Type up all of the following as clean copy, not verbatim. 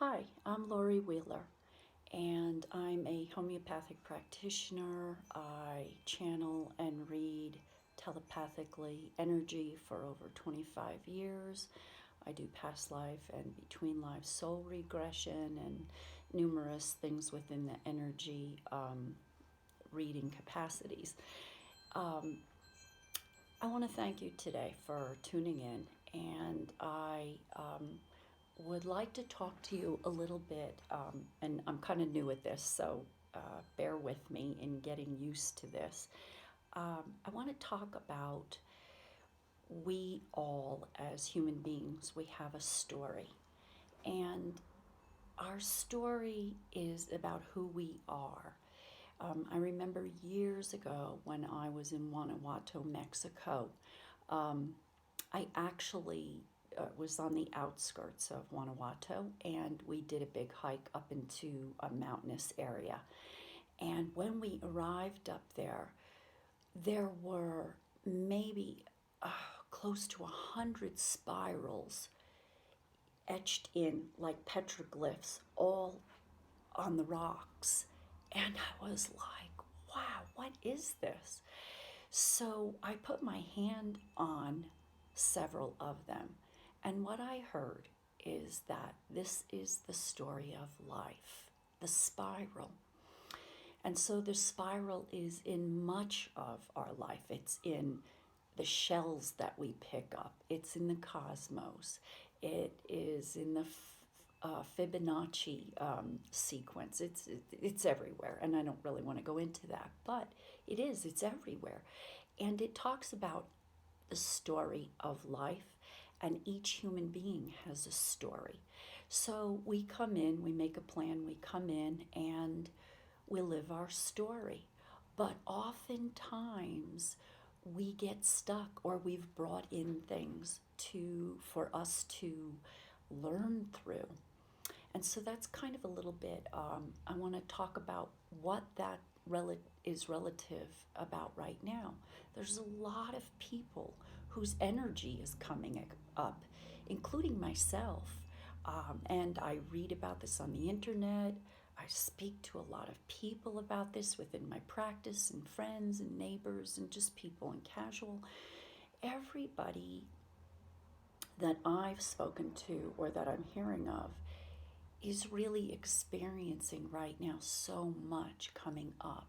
Hi, I'm Lori Wheeler, and I'm a homeopathic practitioner. I channel and read telepathically energy for over 25 years. I do past life and between life soul regression and numerous things within the energy reading capacities. Um, I want to thank you today for tuning in, and I would like to talk to you a little bit, and I'm kind of new at this, so bear with me in getting used to this. I want to talk about we all, as human beings, we have a story, and our story is about who we are. I remember years ago when I was in Guanajuato, Mexico. Um, I actually was on the outskirts of Guanajuato, and we did a big hike up into a mountainous area. And when we arrived up there, there were maybe close to 100 spirals etched in like petroglyphs all on the rocks. And I was like, wow, what is this? So I put my hand on several of them, and what I heard is that this is the story of life, the spiral. And so the spiral is in much of our life. It's in the shells that we pick up, it's in the cosmos, it is in the Fibonacci sequence. It's everywhere, and I don't really want to go into that, but it's everywhere. And it talks about the story of life, and each human being has a story. So we come in, we make a plan, we come in, and we live our story. But oftentimes we get stuck, or we've brought in things for us to learn through. And so that's kind of a little bit, I want to talk about what that is relative about right now. There's a lot of people whose energy is coming up, including myself. And I read about this on the internet. I speak to a lot of people about this within my practice, and friends and neighbors and just people in casual. Everybody that I've spoken to or that I'm hearing of is really experiencing right now so much coming up.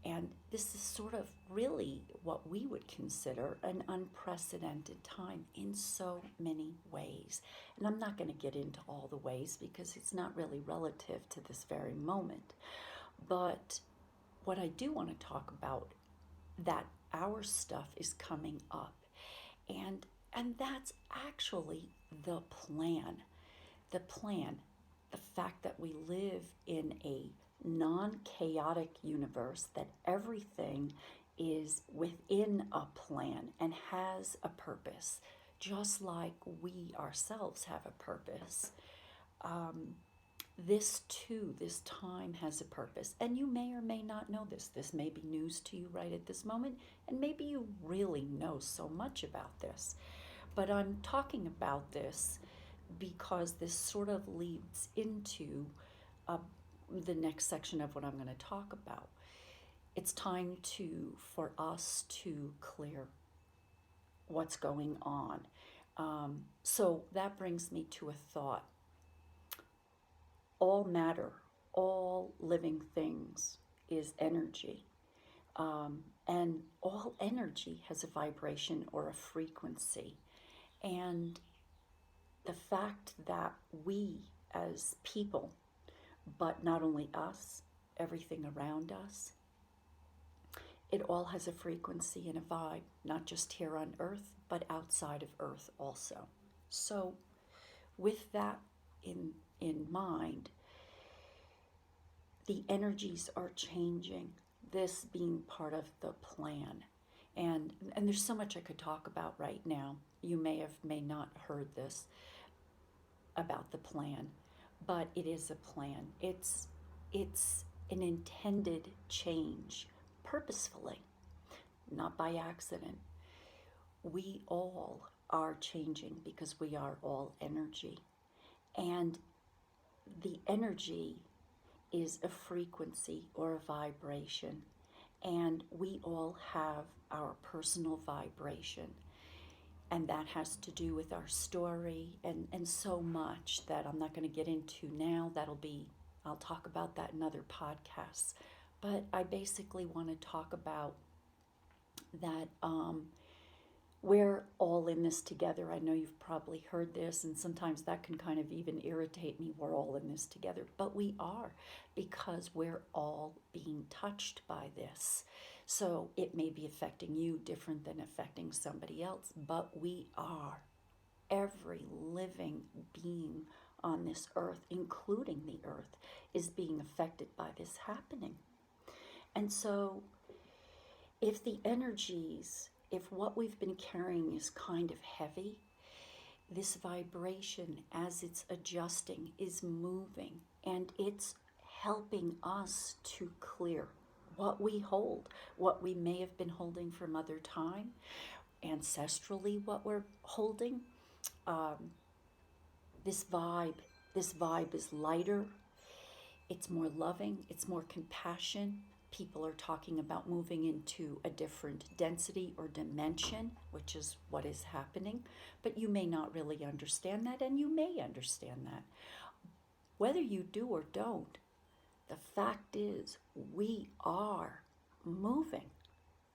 And this is sort of really what we would consider an unprecedented time in so many ways. And I'm not going to get into all the ways because it's not really relative to this very moment. But what I do want to talk about, that our stuff is coming up. And that's actually the plan. The plan, the fact that we live in a non-chaotic universe, that everything is within a plan and has a purpose, just like we ourselves have a purpose. This too, this time has a purpose. And you may or may not know this. This may be news to you right at this moment, and maybe you really know so much about this. But I'm talking about this because this sort of leads into uh, the next section of what I'm going to talk about. It's time for us to clear what's going on. So that brings me to a thought. All matter, all living things is energy. And all energy has a vibration or a frequency. And the fact that we as people, but not only us, everything around us, it all has a frequency and a vibe, not just here on Earth, but outside of Earth also. So, with that in mind, the energies are changing, this being part of the plan. And there's so much I could talk about right now. You may not heard this about the plan, but it is a plan. It's an intended change, purposefully, not by accident. We all are changing because we are all energy. And the energy is a frequency or a vibration, and we all have our personal vibration. And that has to do with our story and so much that I'm not going to get into now. I'll talk about that in other podcasts. But I basically want to talk about that we're all in this together. I know you've probably heard this, and sometimes that can kind of even irritate me. We're all in this together, but we are, because we're all being touched by this. So it may be affecting you different than affecting somebody else, but we are. Every living being on this earth, including the earth, is being affected by this happening. And so if the energies, if what we've been carrying is kind of heavy, this vibration, as it's adjusting, is moving, and it's helping us to clear what we hold, what we may have been holding from other time, ancestrally what we're holding. This vibe is lighter, it's more loving, it's more compassion. People are talking about moving into a different density or dimension, which is what is happening. But you may not really understand that, and you may understand that. Whether you do or don't, the fact is we are moving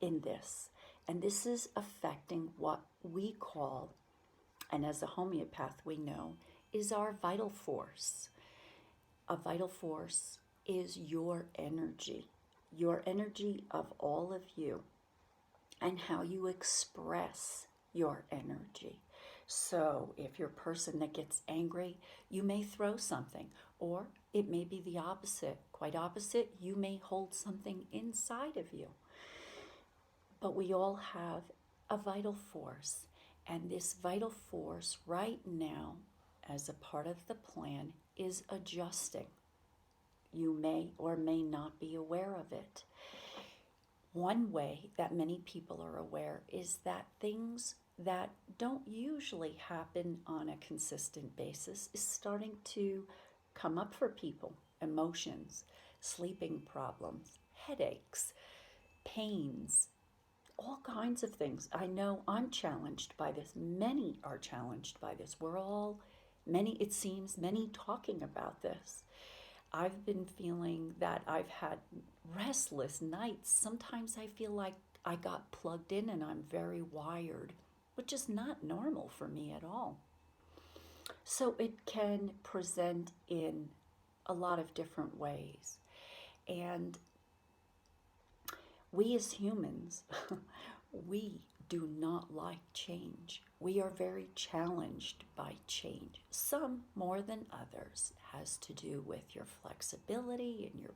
in this. And this is affecting what we call, and as a homeopath we know, is our vital force. A vital force is your energy of all of you, and how you express your energy. So if you're a person that gets angry, you may throw something, or it may be the opposite. Quite opposite, you may hold something inside of you. But we all have a vital force, and this vital force right now, as a part of the plan, is adjusting. You may or may not be aware of it. One way that many people are aware is that things that don't usually happen on a consistent basis is starting to come up for people. Emotions, sleeping problems, headaches, pains, all kinds of things. I know I'm challenged by this. Many are challenged by this. It seems, many talking about this. I've been feeling that I've had restless nights. Sometimes I feel like I got plugged in and I'm very wired, which is not normal for me at all. So it can present in a lot of different ways. And we as humans, we do not like change. We are very challenged by change, some more than others. It has to do with your flexibility and your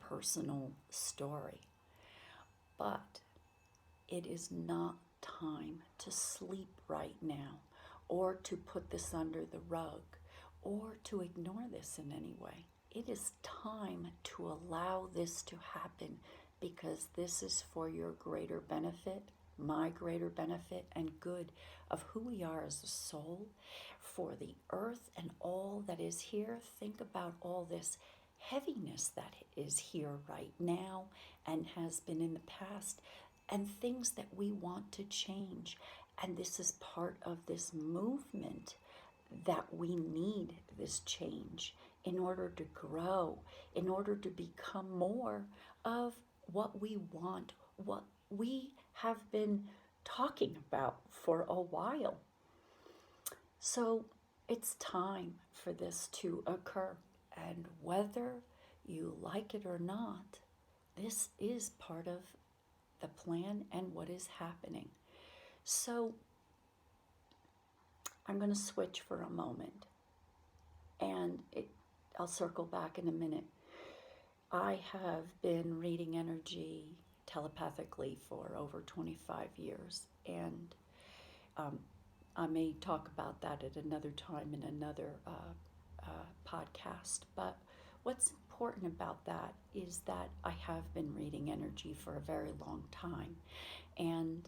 personal story. But it is not time to sleep right now, or to put this under the rug, or to ignore this in any way. It is time to allow this to happen, because this is for your greater benefit, my greater benefit, and good of who we are as a soul, for the earth and all that is here. Think about all this heaviness that is here right now and has been in the past, and things that we want to change. And this is part of this movement, that we need this change in order to grow, in order to become more of what we want, what we have been talking about for a while. So it's time for this to occur. And whether you like it or not, this is part of the plan and what is happening. So I'm going to switch for a moment, and I'll circle back in a minute. I have been reading energy telepathically for over 25 years, and I may talk about that at another time in another podcast. But what's important about that is that I have been reading energy for a very long time, and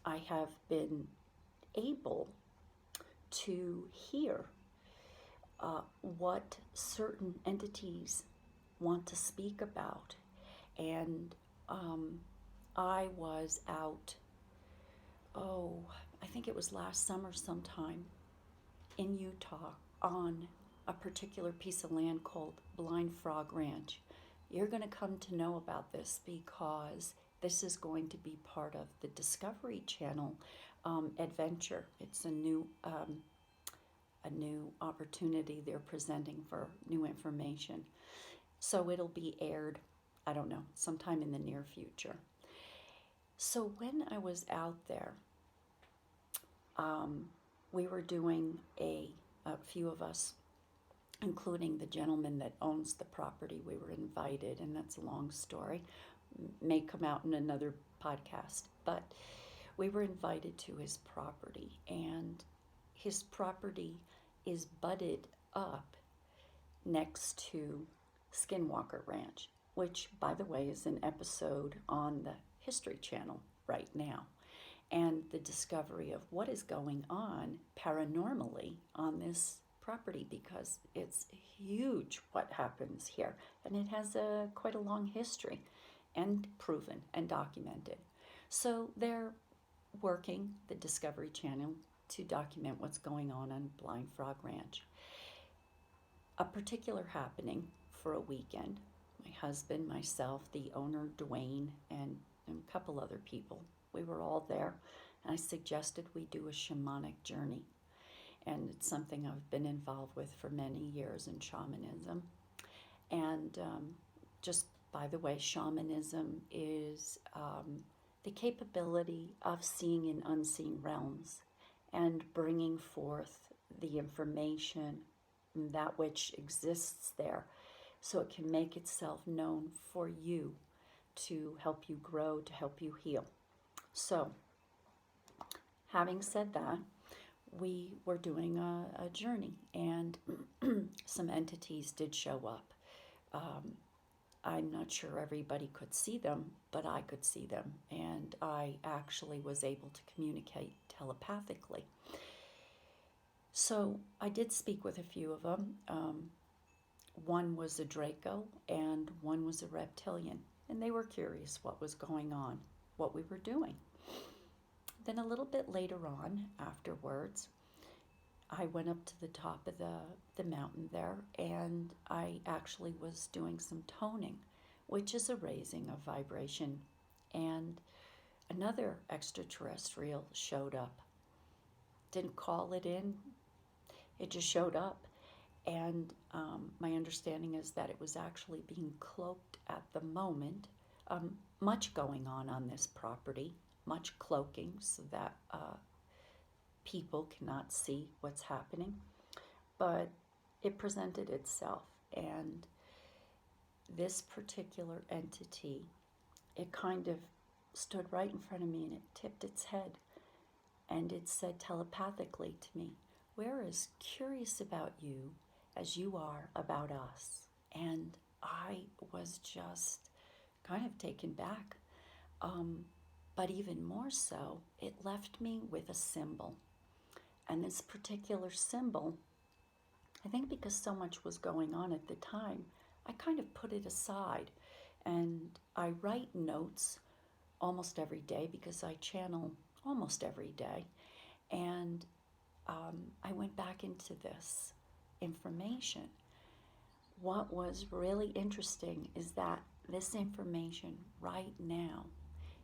I have been able to hear what certain entities want to speak about. And I was out, oh, I think it was last summer sometime in Utah on a particular piece of land called Blind Frog Ranch. You're going to come to know about this because this is going to be part of the Discovery Channel adventure. It's a new opportunity they're presenting for new information. So it'll be aired, I don't know, sometime in the near future. So when I was out there, we were doing a few of us, including the gentleman that owns the property. We were invited, and that's a long story. May come out in another podcast. But we were invited to his property, and his property is butted up next to Skinwalker Ranch, which, by the way, is an episode on the History Channel right now, and the discovery of what is going on paranormally on this property, because it's huge what happens here, and it has quite a long history and proven and documented. So they're working the Discovery Channel to document what's going on Blind Frog Ranch. A particular happening for a weekend, my husband, myself, the owner, Dwayne, and a couple other people, we were all there, and I suggested we do a shamanic journey. And it's something I've been involved with for many years in shamanism. And just by the way, shamanism is the capability of seeing in unseen realms and bringing forth the information, that which exists there, so it can make itself known for you to help you grow, to help you heal. So, having said that, we were doing a journey, and some entities did show up. I'm not sure everybody could see them, but I could see them, and I actually was able to communicate telepathically. So I did speak with a few of them. One was a Draco, and one was a reptilian, and they were curious what was going on, what we were doing. Then a little bit later on, afterwards, I went up to the top of the mountain there, and I actually was doing some toning, which is a raising of vibration. And another extraterrestrial showed up. Didn't call it in, it just showed up. And my understanding is that it was actually being cloaked at the moment. Much going on this property, much cloaking so that people cannot see what's happening. But it presented itself, and this particular entity, it kind of stood right in front of me, and it tipped its head, and it said telepathically to me, "We're as curious about you as you are about us." And I was just kind of taken back. But even more so, it left me with a symbol. And this particular symbol, I think because so much was going on at the time, I kind of put it aside. And I write notes almost every day because I channel almost every day. And I went back into this information. What was really interesting is that this information right now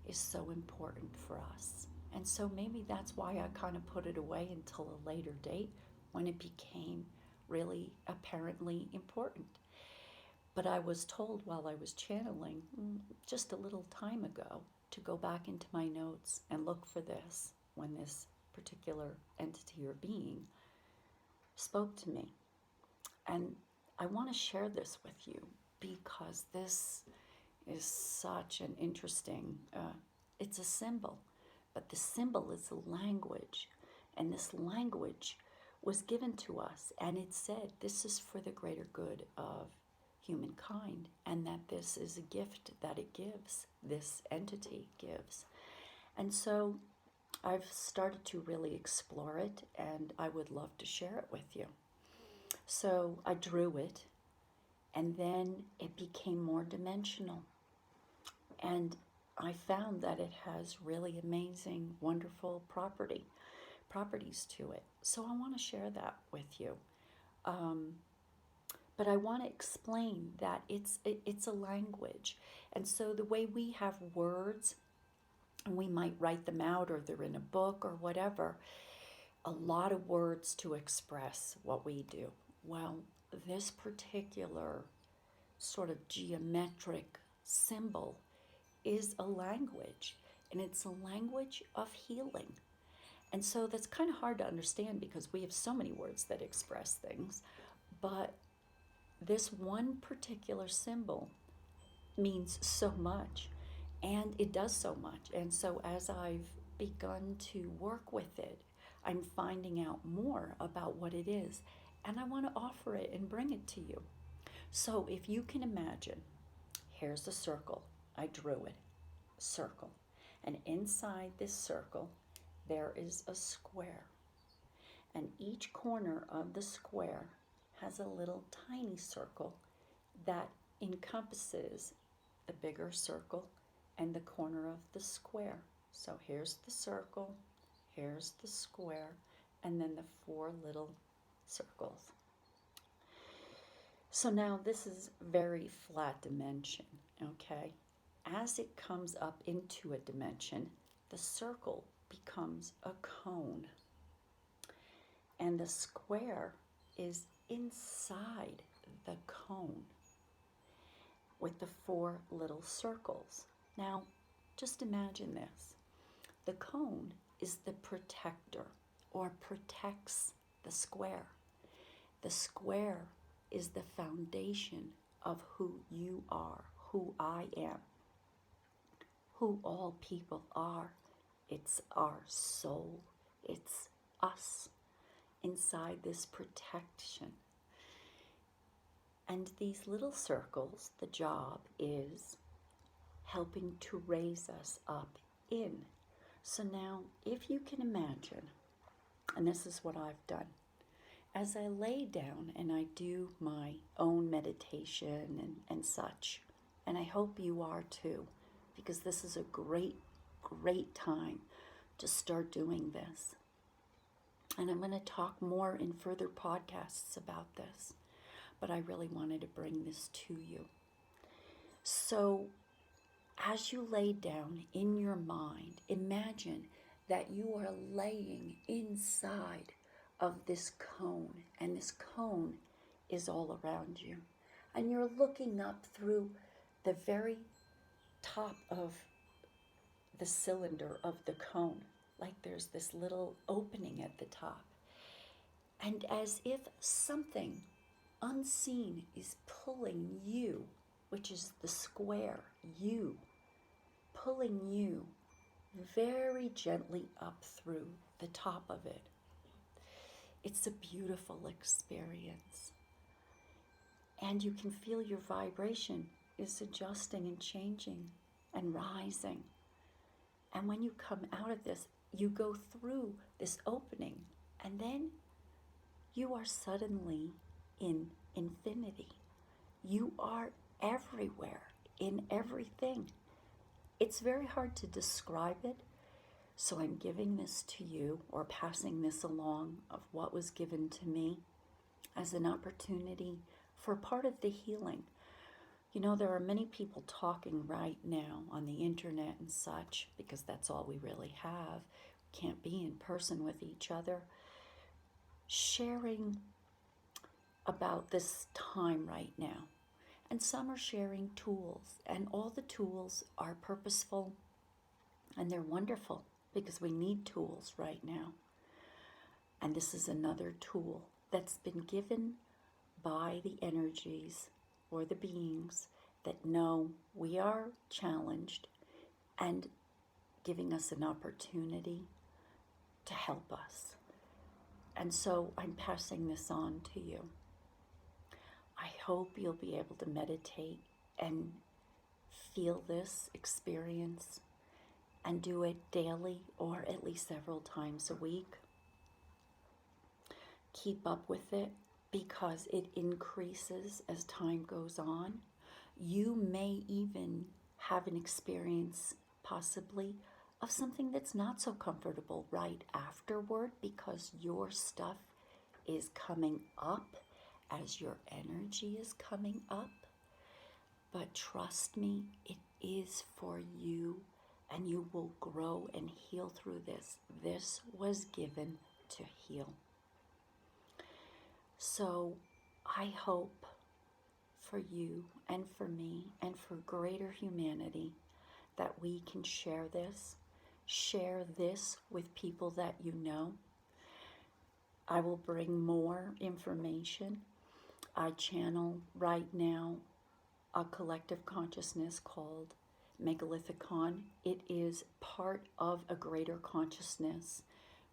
is so important for us. And so maybe that's why I kind of put it away until a later date when it became really apparently important. But I was told while I was channeling just a little time ago to go back into my notes and look for this when this particular entity or being spoke to me. And I want to share this with you because this is such an interesting, it's a symbol, but the symbol is a language, and this language was given to us, and it said this is for the greater good of humankind, and that this is a gift that it gives, this entity gives. And so I've started to really explore it, and I would love to share it with you. So I drew it, and then it became more dimensional. And I found that it has really amazing, wonderful properties to it. So I want to share that with you. Um, but I want to explain that it's a language. And so the way we have words, and we might write them out or they're in a book or whatever, a lot of words to express what we do. Well, this particular sort of geometric symbol is a language, and it's a language of healing. And so that's kind of hard to understand because we have so many words that express things, but this one particular symbol means so much, and it does so much. And so as I've begun to work with it, I'm finding out more about what it is, and I want to offer it and bring it to you. So if you can imagine, here's a circle. I drew it, circle. And inside this circle, there is a square. And each corner of the square has a little tiny circle that encompasses the bigger circle and the corner of the square. So here's the circle, here's the square, and then the four little circles. So now this is very flat dimension, okay? As it comes up into a dimension, the circle becomes a cone. And the square is inside the cone with the four little circles. Now, just imagine this. The cone is the protector, or protects the square. The square is the foundation of who you are, who I am, who all people are. It's our soul. It's us inside this protection. And these little circles, the job is helping to raise us up in. So now, if you can imagine, and this is what I've done, as I lay down and I do my own meditation and such, and I hope you are too, because this is a great, great time to start doing this. And I'm going to talk more in further podcasts about this, but I really wanted to bring this to you. So as you lay down in your mind, imagine that you are laying inside of this cone, and this cone is all around you. And you're looking up through the very top of the cylinder of the cone, like there's this little opening at the top. And as if something unseen is pulling you, which is the square, you, pulling you very gently up through the top of it. It's a beautiful experience. And you can feel your vibration is adjusting and changing and rising. And when you come out of this, you go through this opening, and then you are suddenly in infinity. You are everywhere, in everything. It's very hard to describe it, so I'm giving this to you, or passing this along of what was given to me as an opportunity for part of the healing. You know, there are many people talking right now on the internet and such, because that's all we really have. We can't be in person with each other, sharing about this time right now. And some are sharing tools, and all the tools are purposeful and they're wonderful, because we need tools right now. And this is another tool that's been given by the energies or the beings that know we are challenged, and giving us an opportunity to help us. And so I'm passing this on to you. I hope you'll be able to meditate and feel this experience and do it daily, or at least several times a week. Keep up with it, because it increases as time goes on. You may even have an experience, possibly, of something that's not so comfortable right afterward because your stuff is coming up as your energy is coming up. But trust me, it is for you, and you will grow and heal through this. This was given to heal. So I hope for you and for me and for greater humanity that we can share this with people that you know. I will bring more information. I channel right now a collective consciousness called Megalithicon. It is part of a greater consciousness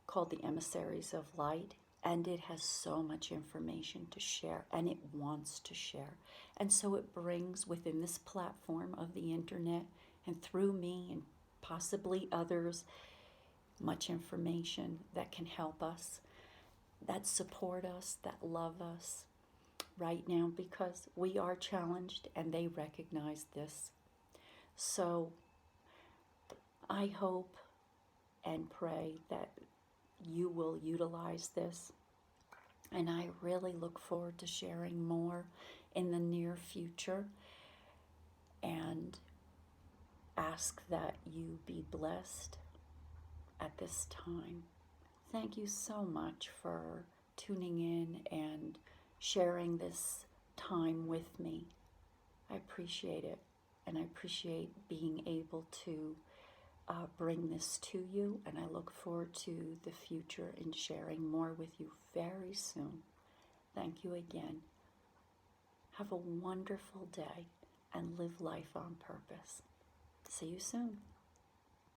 called the Emissaries of Light, and it has so much information to share, and it wants to share. And so it brings within this platform of the internet and through me and possibly others much information that can help us, that support us, that love us right now, because we are challenged and they recognize this. So I hope and pray that you will utilize this, and I really look forward to sharing more in the near future, and ask that you be blessed at this time. Thank you so much for tuning in and sharing this time with me. I appreciate it, and I appreciate being able to bring this to you, and I look forward to the future and sharing more with you very soon. Thank you again. Have a wonderful day and live life on purpose. See you soon.